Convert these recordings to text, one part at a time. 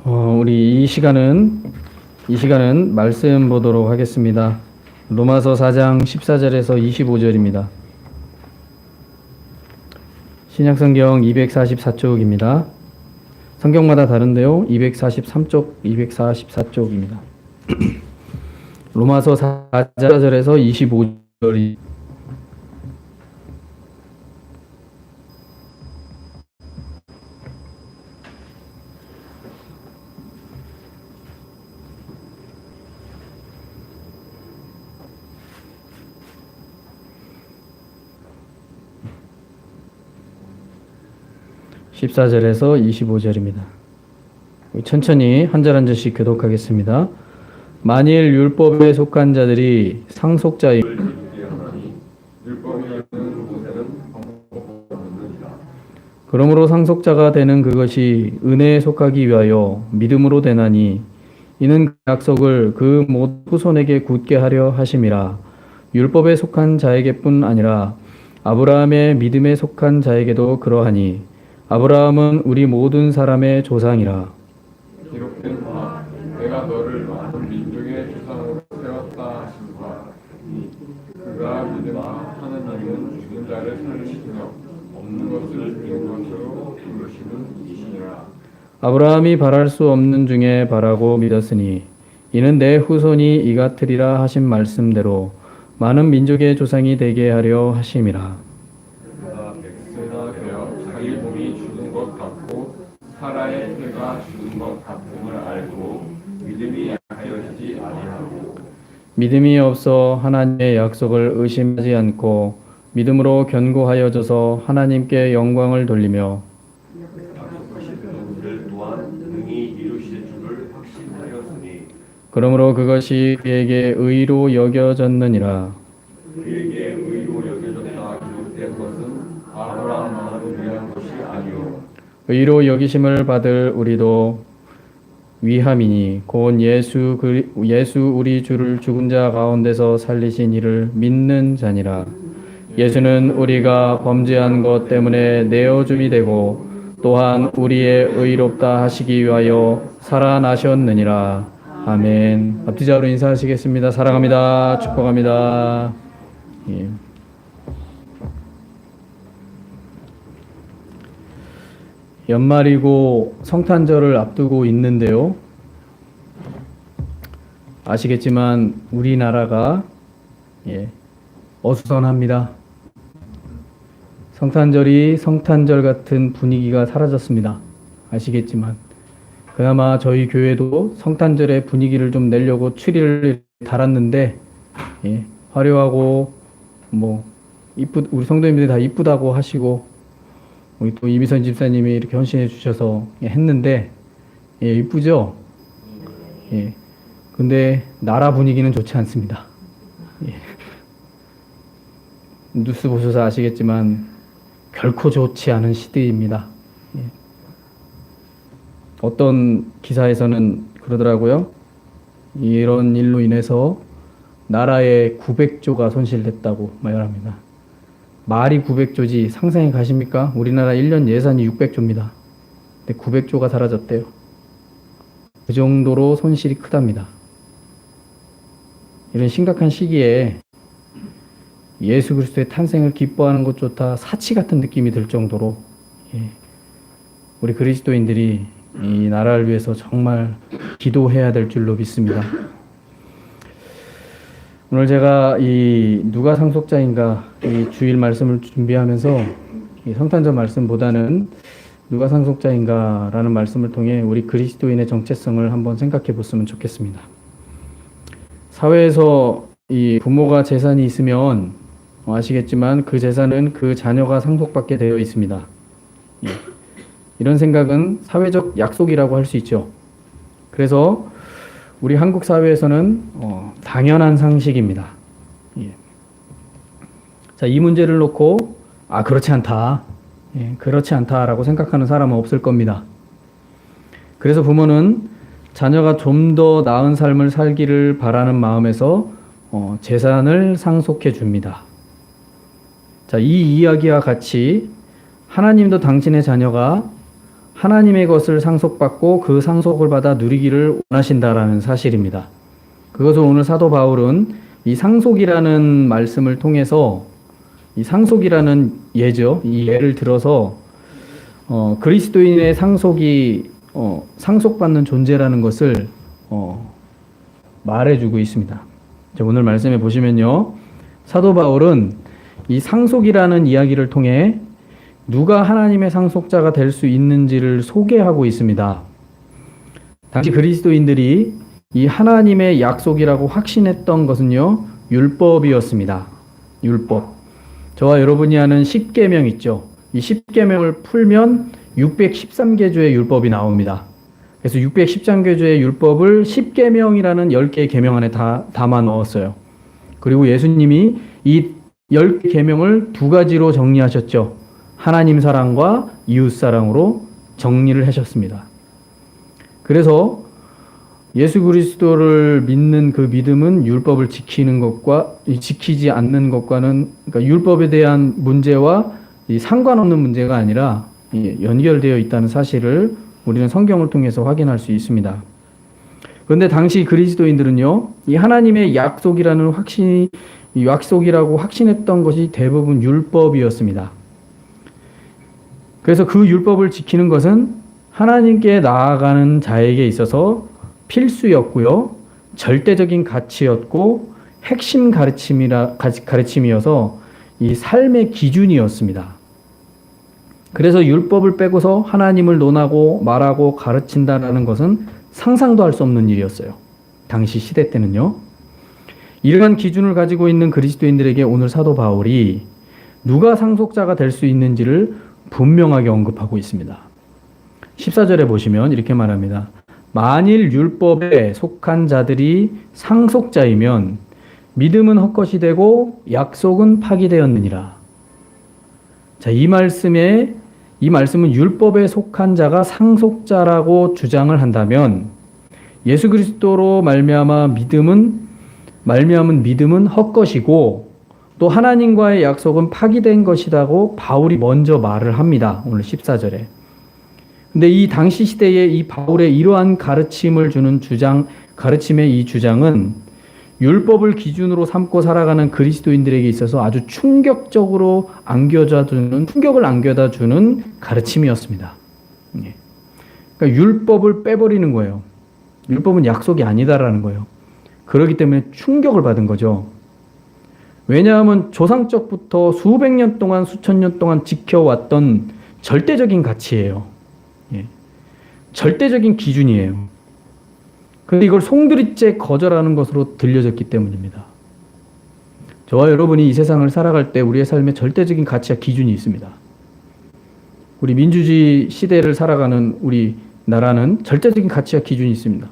우리 이 시간은 말씀 보도록 하겠습니다. 로마서 4장 14절에서 25절입니다. 신약성경 244쪽입니다. 성경마다 다른데요. 243쪽, 244쪽입니다. 로마서 4절에서 25절이 14절에서 25절입니다. 천천히 한 절 한 절씩 교독하겠습니다. 만일 율법에 속한 자들이 상속자이 그러므로 상속자가 되는 그것이 은혜에 속하기 위하여 믿음으로 되나니 이는 그 약속을 그 모든 후손에게 굳게 하려 하심이라. 율법에 속한 자에게뿐 아니라 아브라함의 믿음에 속한 자에게도 그러하니 아브라함은 우리 모든 사람의 조상이라. 기록된 바 내가 너를 많은 민족의 조상으로 세웠다 하신 바 그가 믿음과 하느님은 죽은 자를 살리시며 없는 것을 있는 것으로 부르시는 이시니라. 아브라함이 바랄 수 없는 중에 바라고 믿었으니 이는 내 후손이 이 같으리라 하신 말씀대로 많은 민족의 조상이 되게 하려 하심이라. 백세가 되어 자기 몸이 죽은 것 같고 사라의 태가 죽은 것 같음을 알고 믿음이 약하여지지 아니하고 믿음이 없어 하나님의 약속을 의심하지 않고 믿음으로 견고하여져서 하나님께 영광을 돌리며 약속하신 그를 또한 능히 이루실 줄을 확신하였으니 그러므로 그것이 그에게 의로 여겨졌느니라. 그에게 의로 여겨졌다 기록된 것은 아브라함만을 위한 것이 아니오 의로 여기심을 받을 우리도 위함이니 곧 예수 우리 주를 죽은 자 가운데서 살리신 이를 믿는 자니라. 예수는 우리가 범죄한 것 때문에 내어줌이 되고 또한 우리의 의롭다 하시기 위하여 살아나셨느니라. 아멘. 앞뒤자로 인사하시겠습니다. 사랑합니다. 축복합니다. 예. 연말이고 성탄절을 앞두고 있는데요. 아시겠지만 우리나라가 어수선합니다. 성탄절이 성탄절 같은 분위기가 사라졌습니다. 아시겠지만 그나마 저희 교회도 성탄절의 분위기를 좀 내려고 추리를 달았는데 화려하고 우리 성도님들이 다 이쁘다고 하시고 우리 또 이미선 집사님이 이렇게 헌신해 주셔서 했는데 이쁘죠? 근데 나라 분위기는 좋지 않습니다. 뉴스 보셔서 아시겠지만 결코 좋지 않은 시대입니다. 어떤 기사에서는 그러더라고요. 이런 일로 인해서 나라에 900조가 손실됐다고 말합니다. 말이 900조지 상상이 가십니까? 우리나라 1년 예산이 600조입니다. 근데 900조가 사라졌대요. 그 정도로 손실이 크답니다. 이런 심각한 시기에 예수 그리스도의 탄생을 기뻐하는 것조차 사치 같은 느낌이 들 정도로 우리 그리스도인들이 이 나라를 위해서 정말 기도해야 될 줄로 믿습니다. 오늘 제가 이 누가 상속자인가 이 주일 말씀을 준비하면서 이 성탄절 말씀보다는 누가 상속자인가라는 말씀을 통해 우리 그리스도인의 정체성을 한번 생각해 보았으면 좋겠습니다. 사회에서 이 부모가 재산이 있으면 아시겠지만 그 재산은 그 자녀가 상속받게 되어 있습니다. 이런 생각은 사회적 약속이라고 할 수 있죠. 그래서 우리 한국 사회에서는 당연한 상식입니다. 자, 이 문제를 놓고 그렇지 않다. 그렇지 않다라고 생각하는 사람은 없을 겁니다. 그래서 부모는 자녀가 좀 더 나은 삶을 살기를 바라는 마음에서 재산을 상속해 줍니다. 자, 이 이야기와 같이 하나님도 당신의 자녀가 하나님의 것을 상속받고 그 상속을 받아 누리기를 원하신다라는 사실입니다. 그것을 오늘 사도 바울은 이 상속이라는 말씀을 통해서 이 상속이라는 예죠. 이 예를 들어서 그리스도인의 상속이 상속받는 존재라는 것을 말해주고 있습니다. 자, 오늘 말씀에 보시면요, 사도 바울은 이 상속이라는 이야기를 통해 누가 하나님의 상속자가 될 수 있는지를 소개하고 있습니다. 당시 그리스도인들이 이 하나님의 약속이라고 확신했던 것은요, 율법이었습니다. 율법. 저와 여러분이 아는 십계명 있죠. 이 십계명을 풀면 613개조의 율법이 나옵니다. 그래서 613개조의 율법을 십계명이라는 10개의 계명 안에 다 담아 넣었어요. 그리고 예수님이 이 10개 계명을 두 가지로 정리하셨죠. 하나님 사랑과 이웃 사랑으로 정리를 하셨습니다. 그래서 예수 그리스도를 믿는 그 믿음은 율법을 지키는 것과 지키지 않는 것과는, 그러니까 율법에 대한 문제와 상관없는 문제가 아니라 연결되어 있다는 사실을 우리는 성경을 통해서 확인할 수 있습니다. 그런데 당시 그리스도인들은요, 이 하나님의 약속이라고 확신했던 것이 대부분 율법이었습니다. 그래서 그 율법을 지키는 것은 하나님께 나아가는 자에게 있어서 필수였고요, 절대적인 가치였고 핵심 가르침이어서 이 삶의 기준이었습니다. 그래서 율법을 빼고서 하나님을 논하고 말하고 가르친다라는 것은 상상도 할 수 없는 일이었어요. 당시 시대 때는요. 이러한 기준을 가지고 있는 그리스도인들에게 오늘 사도 바울이 누가 상속자가 될 수 있는지를 분명하게 언급하고 있습니다. 14절에 보시면 이렇게 말합니다. 만일 율법에 속한 자들이 상속자이면 믿음은 헛것이 되고 약속은 파기되었느니라. 자, 이 말씀은 율법에 속한 자가 상속자라고 주장을 한다면 예수 그리스도로 말미암은 믿음은 헛것이고 또 하나님과의 약속은 파기된 것이라고 바울이 먼저 말을 합니다. 오늘 14절에. 근데 이 당시 시대에 이 바울의 이러한 가르침을 주는 가르침의 이 주장은 율법을 기준으로 삼고 살아가는 그리스도인들에게 있어서 아주 충격을 안겨다 주는 가르침이었습니다. 그러니까 율법을 빼버리는 거예요. 율법은 약속이 아니다라는 거예요. 그렇기 때문에 충격을 받은 거죠. 왜냐하면 조상적부터 수백 년 동안, 수천 년 동안 지켜왔던 절대적인 가치예요. 절대적인 기준이에요. 그런데 이걸 송두리째 거절하는 것으로 들려졌기 때문입니다. 저와 여러분이 이 세상을 살아갈 때 우리의 삶에 절대적인 가치와 기준이 있습니다. 우리 민주주의 시대를 살아가는 우리 나라는 절대적인 가치와 기준이 있습니다.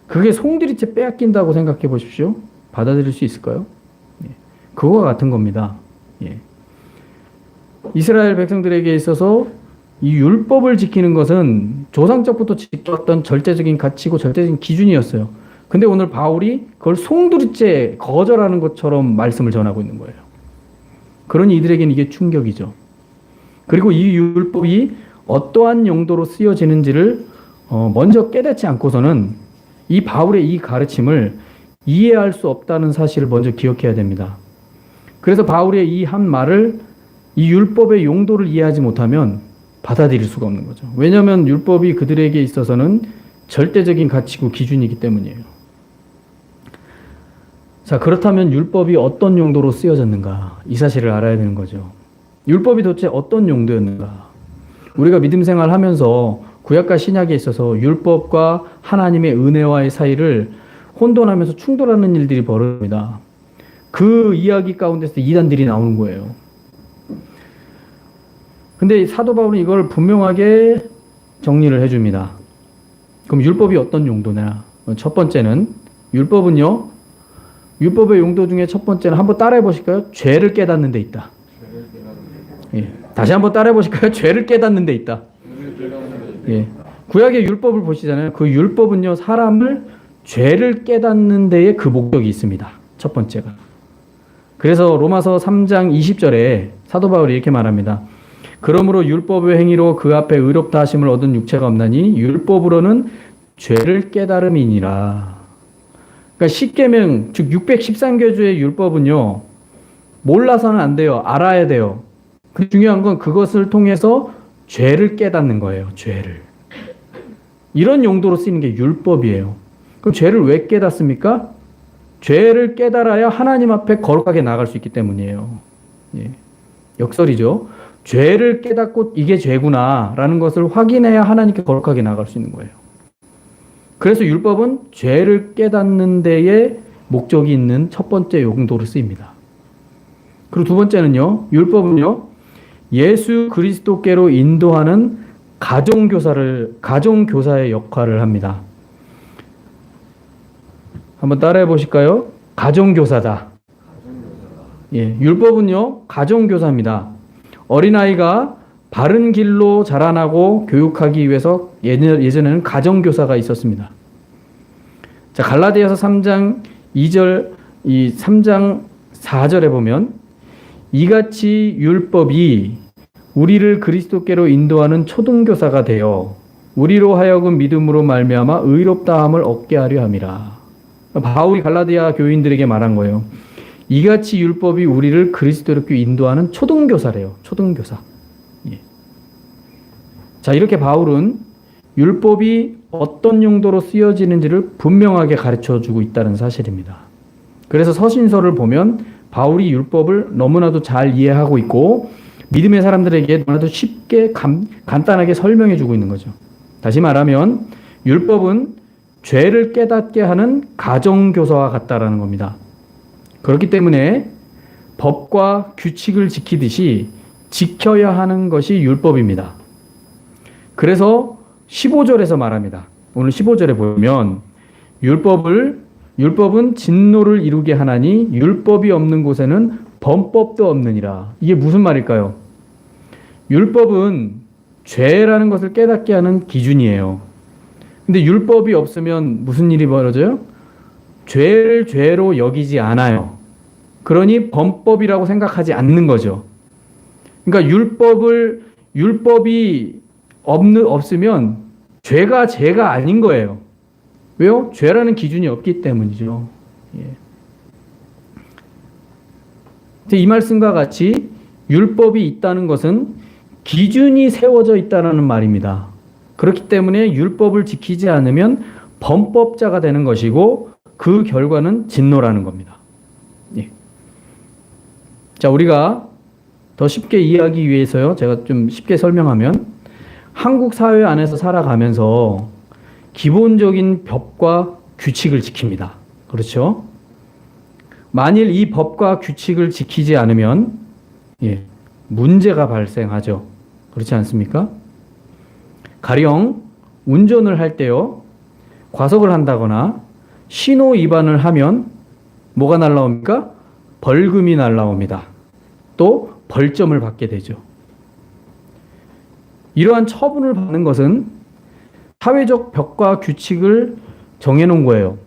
그게 송두리째 빼앗긴다고 생각해 보십시오. 받아들일 수 있을까요? 그거와 같은 겁니다. 이스라엘 백성들에게 있어서 이 율법을 지키는 것은 조상적부터 지켜왔던 절대적인 가치고 절대적인 기준이었어요. 근데 오늘 바울이 그걸 송두리째 거절하는 것처럼 말씀을 전하고 있는 거예요. 그러니 이들에게는 이게 충격이죠. 그리고 이 율법이 어떠한 용도로 쓰여지는지를 먼저 깨닫지 않고서는 이 바울의 이 가르침을 이해할 수 없다는 사실을 먼저 기억해야 됩니다. 그래서 바울의 이 한 말을 이 율법의 용도를 이해하지 못하면 받아들일 수가 없는 거죠. 왜냐하면 율법이 그들에게 있어서는 절대적인 가치고 기준이기 때문이에요. 자, 그렇다면 율법이 어떤 용도로 쓰여졌는가? 이 사실을 알아야 되는 거죠. 율법이 도대체 어떤 용도였는가? 우리가 믿음 생활하면서 구약과 신약에 있어서 율법과 하나님의 은혜와의 사이를 혼돈하면서 충돌하는 일들이 벌어집니다. 그 이야기 가운데서 이단들이 나오는 거예요. 근데 사도 바울은 이걸 분명하게 정리를 해줍니다. 그럼 율법이 어떤 용도냐? 첫 번째는 율법의 용도 중에 첫 번째는 한번 따라해 보실까요? 죄를 깨닫는 데 있다. 다시 한번 따라해 보실까요? 죄를 깨닫는 데 있다. 구약의 율법을 보시잖아요. 그 율법은요, 사람을 죄를 깨닫는 데에 그 목적이 있습니다. 첫 번째가. 그래서 로마서 3장 20절에 사도 바울이 이렇게 말합니다. 그러므로 율법의 행위로 그 앞에 의롭다 하심을 얻은 육체가 없나니 율법으로는 죄를 깨달음이니라. 그러니까 십계명 즉 613교주의 율법은요. 몰라서는 안 돼요. 알아야 돼요. 그 중요한 건 그것을 통해서 죄를 깨닫는 거예요. 죄를. 이런 용도로 쓰이는 게 율법이에요. 그럼 죄를 왜 깨닫습니까? 죄를 깨달아야 하나님 앞에 거룩하게 나아갈 수 있기 때문이에요. 예. 역설이죠. 죄를 깨닫고 이게 죄구나 라는 것을 확인해야 하나님께 거룩하게 나아갈 수 있는 거예요. 그래서 율법은 죄를 깨닫는 데에 목적이 있는 첫 번째 용도로 쓰입니다. 그리고 두 번째는요. 율법은요. 예수 그리스도께로 인도하는 가정교사의 역할을 합니다. 한번 따라해 보실까요? 가정교사다. 예, 율법은요. 가정교사입니다. 어린아이가 바른 길로 자라나고 교육하기 위해서 예전에는 가정교사가 있었습니다. 자, 갈라디아서 3장 2절, 3장 4절에 보면 이같이 율법이 우리를 그리스도께로 인도하는 초등교사가 되어 우리로 하여금 믿음으로 말미암아 의롭다함을 얻게 하려 함이라. 바울이 갈라디아 교인들에게 말한 거예요. 이같이 율법이 우리를 그리스도로 인도하는 초등교사래요. 초등교사. 예. 자, 이렇게 바울은 율법이 어떤 용도로 쓰여지는지를 분명하게 가르쳐주고 있다는 사실입니다. 그래서 서신서를 보면 바울이 율법을 너무나도 잘 이해하고 있고 믿음의 사람들에게 너무나도 쉽게 간단하게 설명해주고 있는 거죠. 다시 말하면 율법은 죄를 깨닫게 하는 가정교사와 같다라는 겁니다. 그렇기 때문에 법과 규칙을 지키듯이 지켜야 하는 것이 율법입니다. 그래서 15절에서 말합니다. 오늘 15절에 보면 율법은 진노를 이루게 하나니 율법이 없는 곳에는 범법도 없느니라. 이게 무슨 말일까요? 율법은 죄라는 것을 깨닫게 하는 기준이에요. 근데 율법이 없으면 무슨 일이 벌어져요? 죄를 죄로 여기지 않아요. 그러니 범법이라고 생각하지 않는 거죠. 그러니까 율법이 없으면 죄가 아닌 거예요. 왜요? 죄라는 기준이 없기 때문이죠. 예. 이 말씀과 같이 율법이 있다는 것은 기준이 세워져 있다는 말입니다. 그렇기 때문에 율법을 지키지 않으면 범법자가 되는 것이고 그 결과는 진노라는 겁니다. 예. 자, 우리가 더 쉽게 이해하기 위해서요. 제가 좀 쉽게 설명하면 한국 사회 안에서 살아가면서 기본적인 법과 규칙을 지킵니다. 그렇죠? 만일 이 법과 규칙을 지키지 않으면 문제가 발생하죠. 그렇지 않습니까? 가령 운전을 할 때요. 과속을 한다거나 신호 위반을 하면 뭐가 날라옵니까? 벌금이 날라옵니다. 또 벌점을 받게 되죠. 이러한 처분을 받는 것은 사회적 벽과 규칙을 정해놓은 거예요.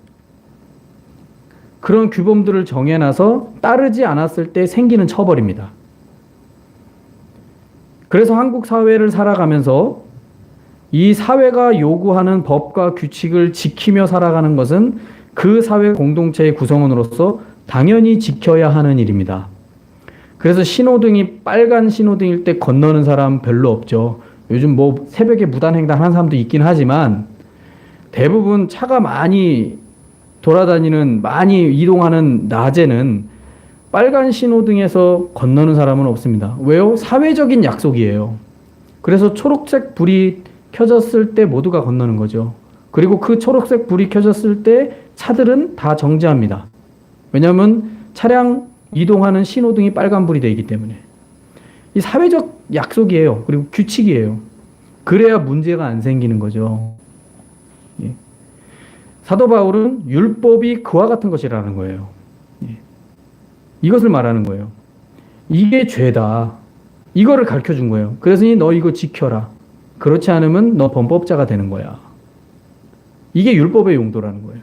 그런 규범들을 정해놔서 따르지 않았을 때 생기는 처벌입니다. 그래서 한국 사회를 살아가면서 이 사회가 요구하는 법과 규칙을 지키며 살아가는 것은 그 사회 공동체의 구성원으로서 당연히 지켜야 하는 일입니다. 그래서 신호등이 빨간 신호등일 때 건너는 사람 별로 없죠. 요즘 뭐 새벽에 무단횡단하는 사람도 있긴 하지만 대부분 차가 많이 돌아다니는, 많이 이동하는 낮에는 빨간 신호등에서 건너는 사람은 없습니다. 왜요? 사회적인 약속이에요. 그래서 초록색 불이 켜졌을 때 모두가 건너는 거죠. 그리고 그 초록색 불이 켜졌을 때 차들은 다 정지합니다. 왜냐하면 차량 이동하는 신호등이 빨간불이 되기 때문에. 이 사회적 약속이에요. 그리고 규칙이에요. 그래야 문제가 안 생기는 거죠. 예. 사도 바울은 율법이 그와 같은 것이라는 거예요. 예. 이것을 말하는 거예요. 이게 죄다. 이거를 가르쳐 준 거예요. 그래서 너 이거 지켜라. 그렇지 않으면 너 범법자가 되는 거야. 이게 율법의 용도라는 거예요.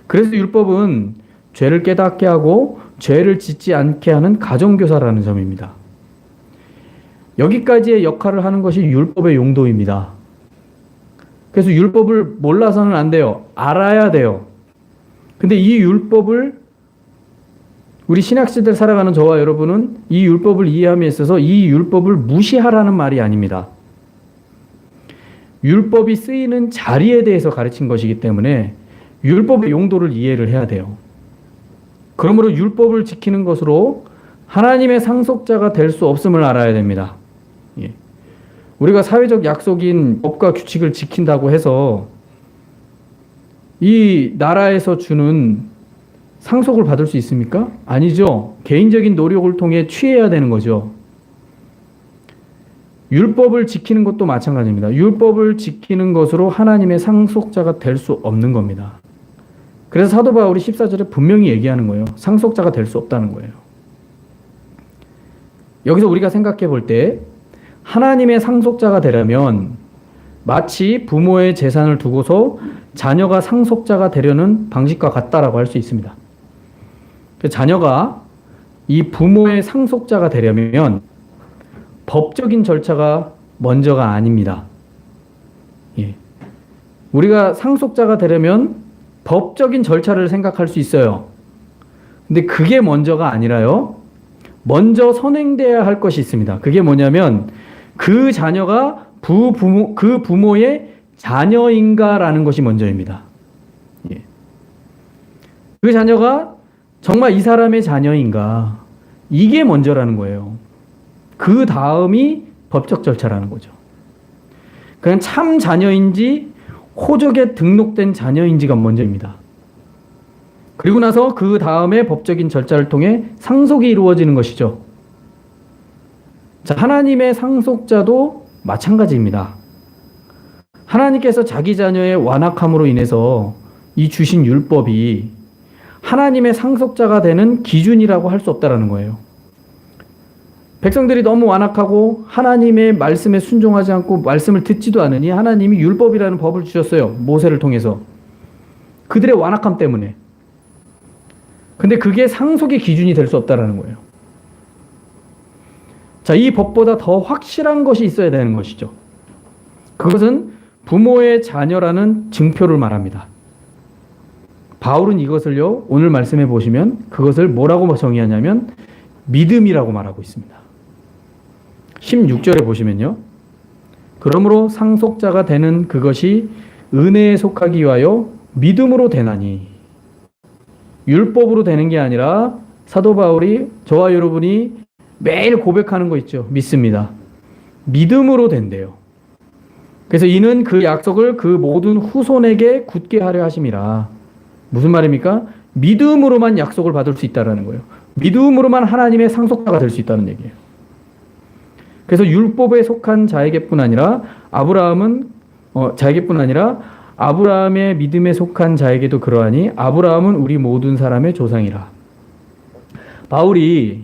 그래서 율법은 죄를 깨닫게 하고 죄를 짓지 않게 하는 가정교사라는 점입니다. 여기까지의 역할을 하는 것이 율법의 용도입니다. 그래서 율법을 몰라서는 안 돼요. 알아야 돼요. 근데 이 율법을 우리 신약시대를 살아가는 저와 여러분은 이 율법을 이해함에 있어서 이 율법을 무시하라는 말이 아닙니다. 율법이 쓰이는 자리에 대해서 가르친 것이기 때문에 율법의 용도를 이해를 해야 돼요. 그러므로 율법을 지키는 것으로 하나님의 상속자가 될 수 없음을 알아야 됩니다. 예. 우리가 사회적 약속인 법과 규칙을 지킨다고 해서 이 나라에서 주는 상속을 받을 수 있습니까? 아니죠. 개인적인 노력을 통해 취해야 되는 거죠. 율법을 지키는 것도 마찬가지입니다. 율법을 지키는 것으로 하나님의 상속자가 될 수 없는 겁니다. 그래서 사도 바울이 14절에 분명히 얘기하는 거예요. 상속자가 될 수 없다는 거예요. 여기서 우리가 생각해 볼 때 하나님의 상속자가 되려면 마치 부모의 재산을 두고서 자녀가 상속자가 되려는 방식과 같다라고 할 수 있습니다. 자녀가 이 부모의 상속자가 되려면 법적인 절차가 먼저가 아닙니다. 예. 우리가 상속자가 되려면 법적인 절차를 생각할 수 있어요. 근데 그게 먼저가 아니라요. 먼저 선행돼야 할 것이 있습니다. 그게 뭐냐면 그 자녀가 그 부모의 자녀인가라는 것이 먼저입니다. 예. 그 자녀가 정말 이 사람의 자녀인가? 이게 먼저라는 거예요. 그 다음이 법적 절차라는 거죠. 그냥 참 자녀인지 호적에 등록된 자녀인지가 먼저입니다. 그리고 나서 그 다음에 법적인 절차를 통해 상속이 이루어지는 것이죠. 자, 하나님의 상속자도 마찬가지입니다. 하나님께서 자기 자녀의 완악함으로 인해서 이 주신 율법이 하나님의 상속자가 되는 기준이라고 할 수 없다는 거예요. 백성들이 너무 완악하고 하나님의 말씀에 순종하지 않고 말씀을 듣지도 않으니 하나님이 율법이라는 법을 주셨어요. 모세를 통해서. 그들의 완악함 때문에. 근데 그게 상속의 기준이 될 수 없다는 거예요. 자, 이 법보다 더 확실한 것이 있어야 되는 것이죠. 그것은 부모의 자녀라는 증표를 말합니다. 바울은 이것을요, 오늘 말씀해 보시면 그것을 뭐라고 정의하냐면 믿음이라고 말하고 있습니다. 16절에 보시면요. 그러므로 상속자가 되는 그것이 은혜에 속하기 위하여 믿음으로 되나니. 율법으로 되는 게 아니라 사도 바울이 저와 여러분이 매일 고백하는 거 있죠. 믿습니다. 믿음으로 된대요. 그래서 이는 그 약속을 그 모든 후손에게 굳게 하려 하심이라. 무슨 말입니까? 믿음으로만 약속을 받을 수 있다는 거예요. 믿음으로만 하나님의 상속자가 될 수 있다는 얘기예요. 그래서 율법에 속한 자에게뿐 아니라 아브라함의 믿음에 속한 자에게도 그러하니 아브라함은 우리 모든 사람의 조상이라. 바울이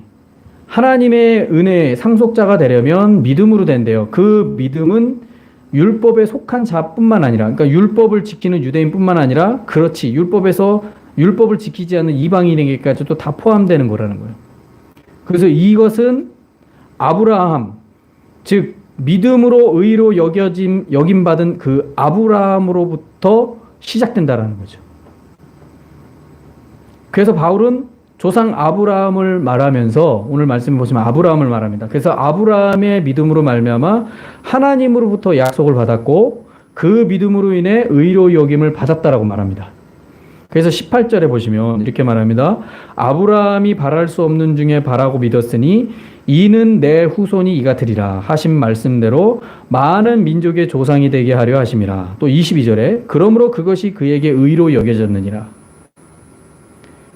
하나님의 은혜의 상속자가 되려면 믿음으로 된대요. 그 믿음은 율법에 속한 자뿐만 아니라, 그러니까 율법을 지키는 유대인뿐만 아니라, 그렇지, 율법을 지키지 않는 이방인에게까지도 다 포함되는 거라는 거예요. 그래서 이것은 아브라함, 즉 믿음으로 의로 여김받은 그 아브라함으로부터 시작된다라는 거죠. 그래서 바울은 조상 아브라함을 말하면서 오늘 말씀을 보시면 아브라함을 말합니다. 그래서 아브라함의 믿음으로 말미암아 하나님으로부터 약속을 받았고 그 믿음으로 인해 의로 여김을 받았다라고 말합니다. 그래서 18절에 보시면 이렇게 말합니다. 아브라함이 바랄 수 없는 중에 바라고 믿었으니 이는 내 후손이 이가 되리라 하신 말씀대로 많은 민족의 조상이 되게 하려 하심이라. 또 22절에 그러므로 그것이 그에게 의로 여겨졌느니라.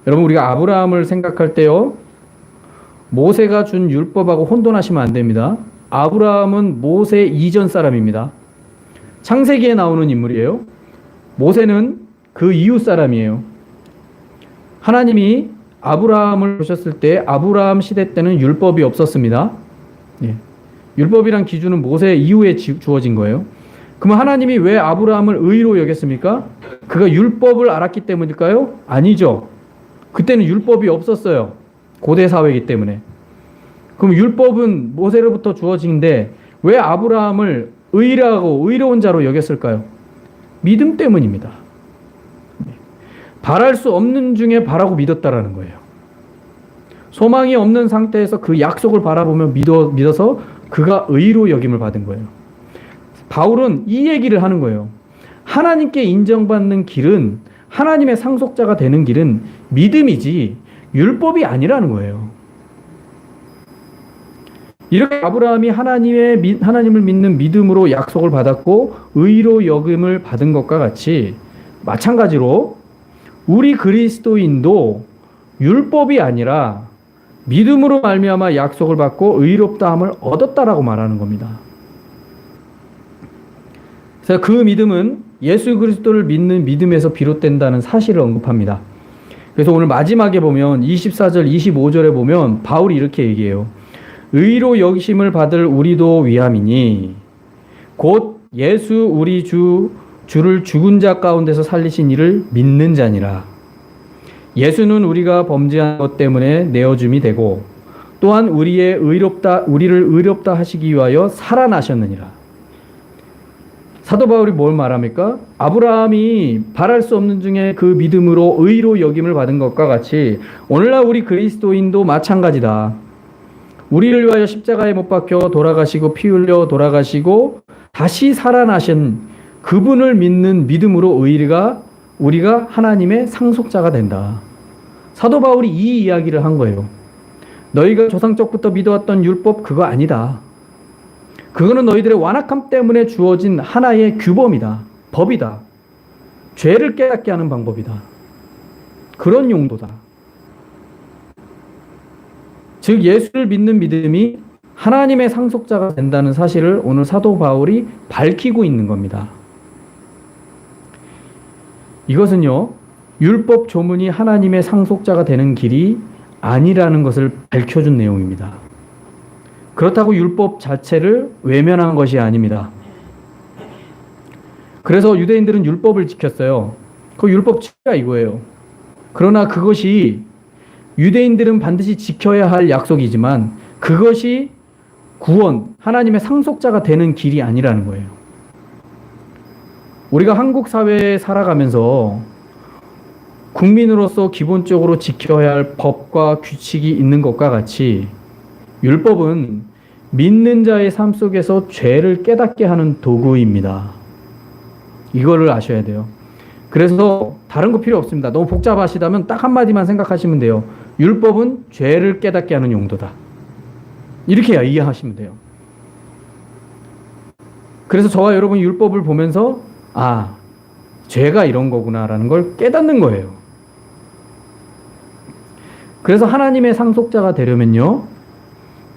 여러분, 우리가 아브라함을 생각할 때요, 모세가 준 율법하고 혼돈하시면 안 됩니다. 아브라함은 모세 이전 사람입니다. 창세기에 나오는 인물이에요. 모세는 그 이웃 사람이에요. 하나님이 아브라함을 보셨을 때 아브라함 시대 때는 율법이 없었습니다. 예. 율법이란 기준은 모세 이후에 주어진 거예요. 그럼 하나님이 왜 아브라함을 의로 여겼습니까? 그가 율법을 알았기 때문일까요? 아니죠. 그때는 율법이 없었어요. 고대 사회이기 때문에. 그럼 율법은 모세로부터 주어진데 왜 아브라함을 의라고 의로운 자로 여겼을까요? 믿음 때문입니다. 바랄 수 없는 중에 바라고 믿었다라는 거예요. 소망이 없는 상태에서 그 약속을 바라보며 믿어서 그가 의로 여김을 받은 거예요. 바울은 이 얘기를 하는 거예요. 하나님께 인정받는 길은, 하나님의 상속자가 되는 길은 믿음이지 율법이 아니라는 거예요. 이렇게 아브라함이 하나님을 믿는 믿음으로 약속을 받았고 의로 여김을 받은 것과 같이 마찬가지로 우리 그리스도인도 율법이 아니라 믿음으로 말미암아 약속을 받고 의롭다함을 얻었다라고 말하는 겁니다. 그래서 그 믿음은 예수 그리스도를 믿는 믿음에서 비롯된다는 사실을 언급합니다. 그래서 오늘 마지막에 보면 24절, 25절에 보면 바울이 이렇게 얘기해요. 의로 여기심을 받을 우리도 위함이니 곧 예수 우리 주를 죽은 자 가운데서 살리신 이를 믿는 자니라. 예수는 우리가 범죄한 것 때문에 내어줌이 되고 또한 우리를 의롭다 하시기 위하여 살아나셨느니라. 사도 바울이 뭘 말합니까? 아브라함이 바랄 수 없는 중에 그 믿음으로 의로 여김을 받은 것과 같이 오늘날 우리 그리스도인도 마찬가지다. 우리를 위하여 십자가에 못 박혀 돌아가시고 피 흘려 돌아가시고 다시 살아나신 그분을 믿는 믿음으로 우리가 하나님의 상속자가 된다. 사도 바울이 이 이야기를 한 거예요. 너희가 조상적부터 믿어왔던 율법 그거 아니다. 그거는 너희들의 완악함 때문에 주어진 하나의 규범이다. 법이다. 죄를 깨닫게 하는 방법이다. 그런 용도다. 즉 예수를 믿는 믿음이 하나님의 상속자가 된다는 사실을 오늘 사도 바울이 밝히고 있는 겁니다. 이것은요, 율법 조문이 하나님의 상속자가 되는 길이 아니라는 것을 밝혀준 내용입니다. 그렇다고 율법 자체를 외면한 것이 아닙니다. 그래서 유대인들은 율법을 지켰어요. 그 율법 지키라 이거예요. 그러나 그것이 유대인들은 반드시 지켜야 할 약속이지만 그것이 구원, 하나님의 상속자가 되는 길이 아니라는 거예요. 우리가 한국 사회에 살아가면서 국민으로서 기본적으로 지켜야 할 법과 규칙이 있는 것과 같이 율법은 믿는 자의 삶 속에서 죄를 깨닫게 하는 도구입니다. 이거를 아셔야 돼요. 그래서 다른 거 필요 없습니다. 너무 복잡하시다면 딱 한마디만 생각하시면 돼요. 율법은 죄를 깨닫게 하는 용도다. 이렇게 이해하시면 돼요. 그래서 저와 여러분 율법을 보면서 죄가 이런 거구나라는 걸 깨닫는 거예요. 그래서 하나님의 상속자가 되려면요,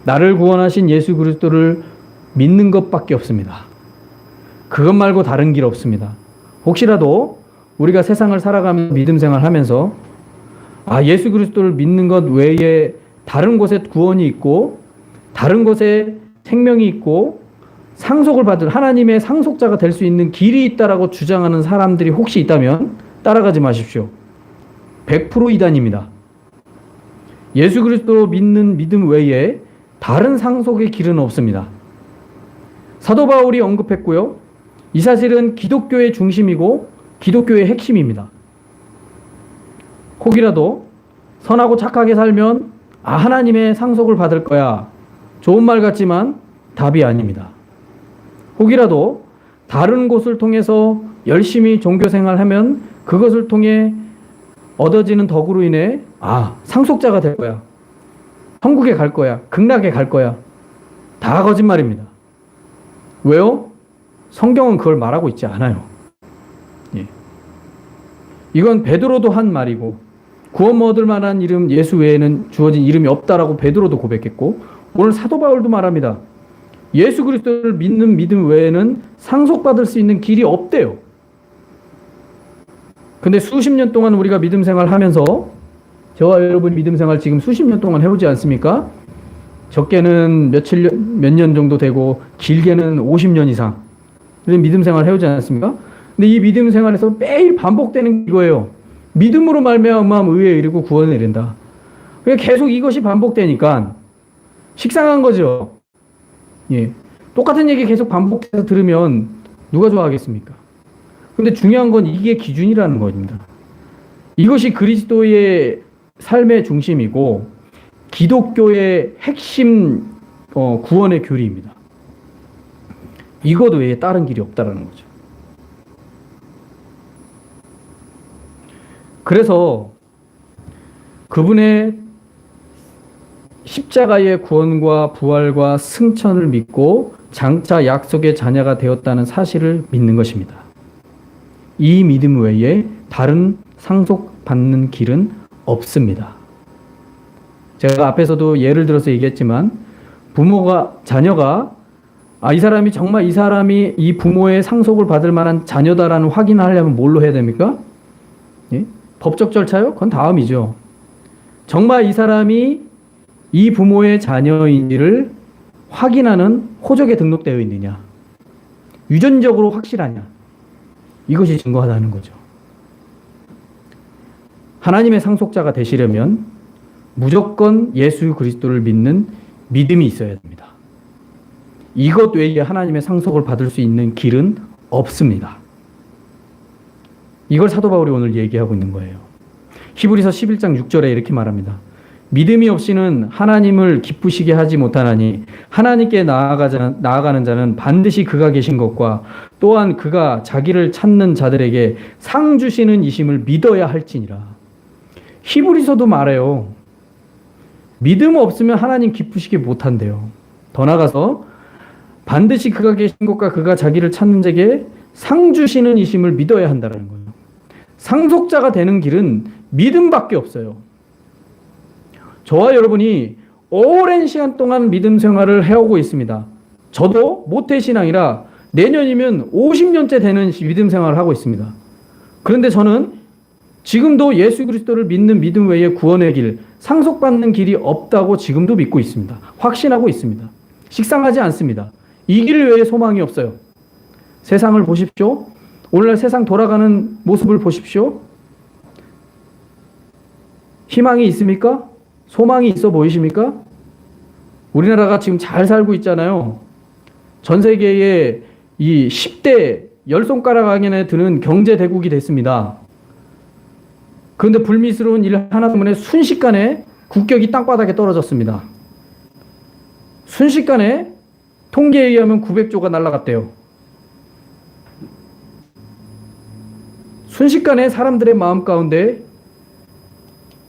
나를 구원하신 예수 그리스도를 믿는 것밖에 없습니다. 그것 말고 다른 길 없습니다. 혹시라도 우리가 세상을 살아가면서 믿음 생활하면서 예수 그리스도를 믿는 것 외에 다른 곳에 구원이 있고 다른 곳에 생명이 있고 상속을 받을 하나님의 상속자가 될 수 있는 길이 있다라고 주장하는 사람들이 혹시 있다면 따라가지 마십시오. 100% 이단입니다. 예수 그리스도로 믿는 믿음 외에 다른 상속의 길은 없습니다. 사도 바울이 언급했고요. 이 사실은 기독교의 중심이고 기독교의 핵심입니다. 혹이라도 선하고 착하게 살면 하나님의 상속을 받을 거야. 좋은 말 같지만 답이 아닙니다. 혹이라도 다른 곳을 통해서 열심히 종교 생활하면 그것을 통해 얻어지는 덕으로 인해 상속자가 될 거야. 천국에 갈 거야. 극락에 갈 거야. 다 거짓말입니다. 왜요? 성경은 그걸 말하고 있지 않아요. 이건 베드로도 한 말이고 구원 얻을 만한 이름 예수 외에는 주어진 이름이 없다라고 베드로도 고백했고 오늘 사도 바울도 말합니다. 예수 그리스도를 믿는 믿음 외에는 상속받을 수 있는 길이 없대요. 근데 수십 년 동안 우리가 믿음 생활 하면서 저와 여러분 믿음 생활 지금 수십 년 동안 해오지 않습니까? 적게는 몇 년 정도 되고 길게는 50년 이상 믿음 생활 해오지 않습니까? 근데 이 믿음 생활에서 매일 반복되는 이거예요. 믿음으로 말미암아 의에 이르고 구원에 이른다. 그러니까 계속 이것이 반복되니까 식상한 거죠. 예. 똑같은 얘기 계속 반복해서 들으면 누가 좋아하겠습니까? 근데 중요한 건 이게 기준이라는 겁니다. 이것이 그리스도의 삶의 중심이고 기독교의 핵심 구원의 교리입니다. 이것 외에 다른 길이 없다라는 거죠. 그래서 그분의 십자가의 구원과 부활과 승천을 믿고 장차 약속의 자녀가 되었다는 사실을 믿는 것입니다. 이 믿음 외에 다른 상속받는 길은 없습니다. 제가 앞에서도 예를 들어서 얘기했지만 자녀가 이 사람이 정말 이 사람이 이 부모의 상속을 받을 만한 자녀다라는 확인을 하려면 뭘로 해야 됩니까? 예? 법적 절차요? 그건 다음이죠. 정말 이 사람이 이 부모의 자녀인지를 확인하는 호적에 등록되어 있느냐, 유전적으로 확실하냐, 이것이 증거하다는 거죠. 하나님의 상속자가 되시려면 무조건 예수 그리스도를 믿는 믿음이 있어야 됩니다. 이것 외에 하나님의 상속을 받을 수 있는 길은 없습니다. 이걸 사도 바울이 오늘 얘기하고 있는 거예요. 히브리서 11장 6절에 이렇게 말합니다. 믿음이 없이는 하나님을 기쁘시게 하지 못하나니 하나님께 나아가는 자는 반드시 그가 계신 것과 또한 그가 자기를 찾는 자들에게 상 주시는 이심을 믿어야 할지니라. 히브리서도 말해요. 믿음 없으면 하나님 기쁘시게 못한대요. 더 나아가서 반드시 그가 계신 것과 그가 자기를 찾는 자에게 상 주시는 이심을 믿어야 한다는 거예요. 상속자가 되는 길은 믿음밖에 없어요. 저와 여러분이 오랜 시간 동안 믿음 생활을 해오고 있습니다. 저도 모태신앙이라 내년이면 50년째 되는 믿음 생활을 하고 있습니다. 그런데 저는 지금도 예수 그리스도를 믿는 믿음 외에 구원의 길, 상속받는 길이 없다고 지금도 믿고 있습니다. 확신하고 있습니다. 식상하지 않습니다. 이 길 외에 소망이 없어요. 세상을 보십시오. 오늘날 세상 돌아가는 모습을 보십시오. 희망이 있습니까? 소망이 있어 보이십니까? 우리나라가 지금 잘 살고 있잖아요. 전 세계의 이 10대 10손가락 안에 드는 경제 대국이 됐습니다. 그런데 불미스러운 일 하나 때문에 순식간에 국격이 땅바닥에 떨어졌습니다. 순식간에 통계에 의하면 900조가 날아갔대요. 순식간에 사람들의 마음 가운데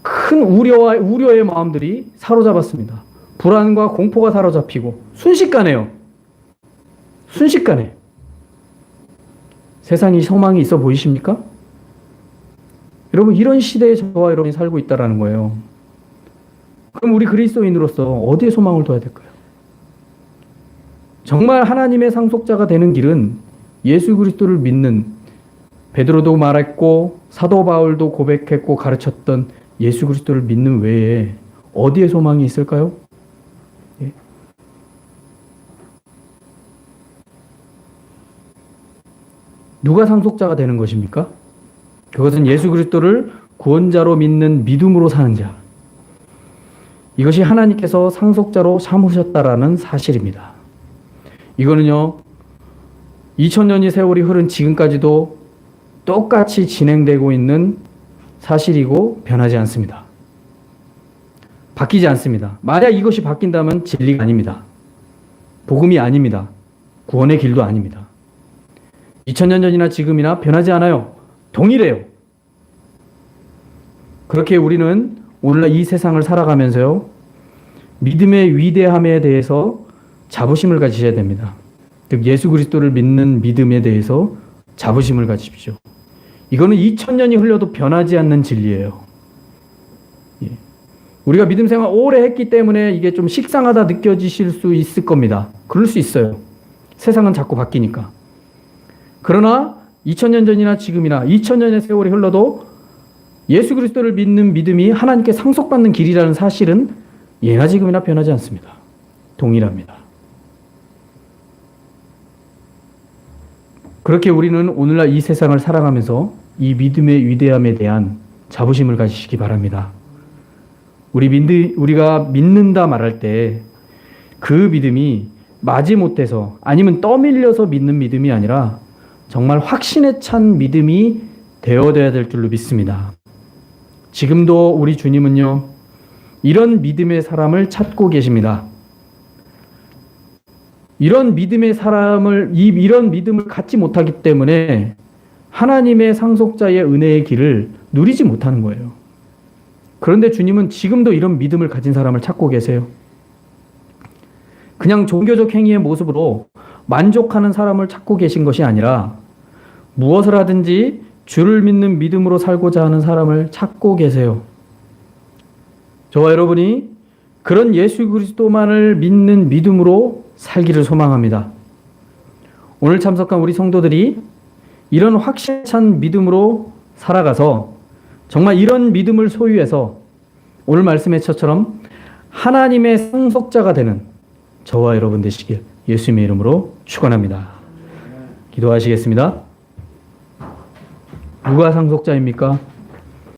큰 우려의 마음들이 사로잡았습니다. 불안과 공포가 사로잡히고 순식간에요. 순식간에. 세상이 소망이 있어 보이십니까? 여러분, 이런 시대에 저와 여러분이 살고 있다는 거예요. 그럼 우리 그리스도인으로서 어디에 소망을 둬야 될까요? 정말 하나님의 상속자가 되는 길은 예수 그리스도를 믿는, 베드로도 말했고 사도 바울도 고백했고 가르쳤던 예수 그리스도를 믿는 외에 어디에 소망이 있을까요? 예? 누가 상속자가 되는 것입니까? 그것은 예수 그리스도를 구원자로 믿는 믿음으로 사는 자. 이것이 하나님께서 상속자로 삼으셨다라는 사실입니다. 이거는요, 2000년이 세월이 흐른 지금까지도 똑같이 진행되고 있는 사실이고 변하지 않습니다. 바뀌지 않습니다. 만약 이것이 바뀐다면 진리가 아닙니다. 복음이 아닙니다. 구원의 길도 아닙니다. 2000년 전이나 지금이나 변하지 않아요. 동일해요. 그렇게 우리는 오늘날 이 세상을 살아가면서요, 믿음의 위대함에 대해서 자부심을 가지셔야 됩니다. 즉 예수 그리스도를 믿는 믿음에 대해서 자부심을 가지십시오. 이거는 2000년이 흘려도 변하지 않는 진리예요. 예. 우리가 믿음 생활 오래 했기 때문에 이게 좀 식상하다 느껴지실 수 있을 겁니다. 그럴 수 있어요. 세상은 자꾸 바뀌니까. 그러나 2000년 전이나 지금이나 2000년의 세월이 흘러도 예수 그리스도를 믿는 믿음이 하나님께 상속받는 길이라는 사실은 예나 지금이나 변하지 않습니다. 동일합니다. 그렇게 우리는 오늘날 이 세상을 살아가면서 이 믿음의 위대함에 대한 자부심을 가지시기 바랍니다. 우리가 믿는다 말할 때 그 믿음이 마지못해서 아니면 떠밀려서 믿는 믿음이 아니라 정말 확신에 찬 믿음이 되어야 될 줄로 믿습니다. 지금도 우리 주님은요, 이런 믿음의 사람을 찾고 계십니다. 이런 믿음의 사람을, 이런 믿음을 갖지 못하기 때문에 하나님의 상속자의 은혜의 길을 누리지 못하는 거예요. 그런데 주님은 지금도 이런 믿음을 가진 사람을 찾고 계세요. 그냥 종교적 행위의 모습으로 만족하는 사람을 찾고 계신 것이 아니라 무엇을 하든지 주를 믿는 믿음으로 살고자 하는 사람을 찾고 계세요. 저와 여러분이 그런 예수 그리스도만을 믿는 믿음으로 살기를 소망합니다. 오늘 참석한 우리 성도들이 이런 확신에 찬 믿음으로 살아가서 정말 이런 믿음을 소유해서 오늘 말씀의 처처럼 하나님의 상속자가 되는 저와 여러분 되시길 예수님의 이름으로 축원합니다. 기도하시겠습니다. 누가 상속자입니까?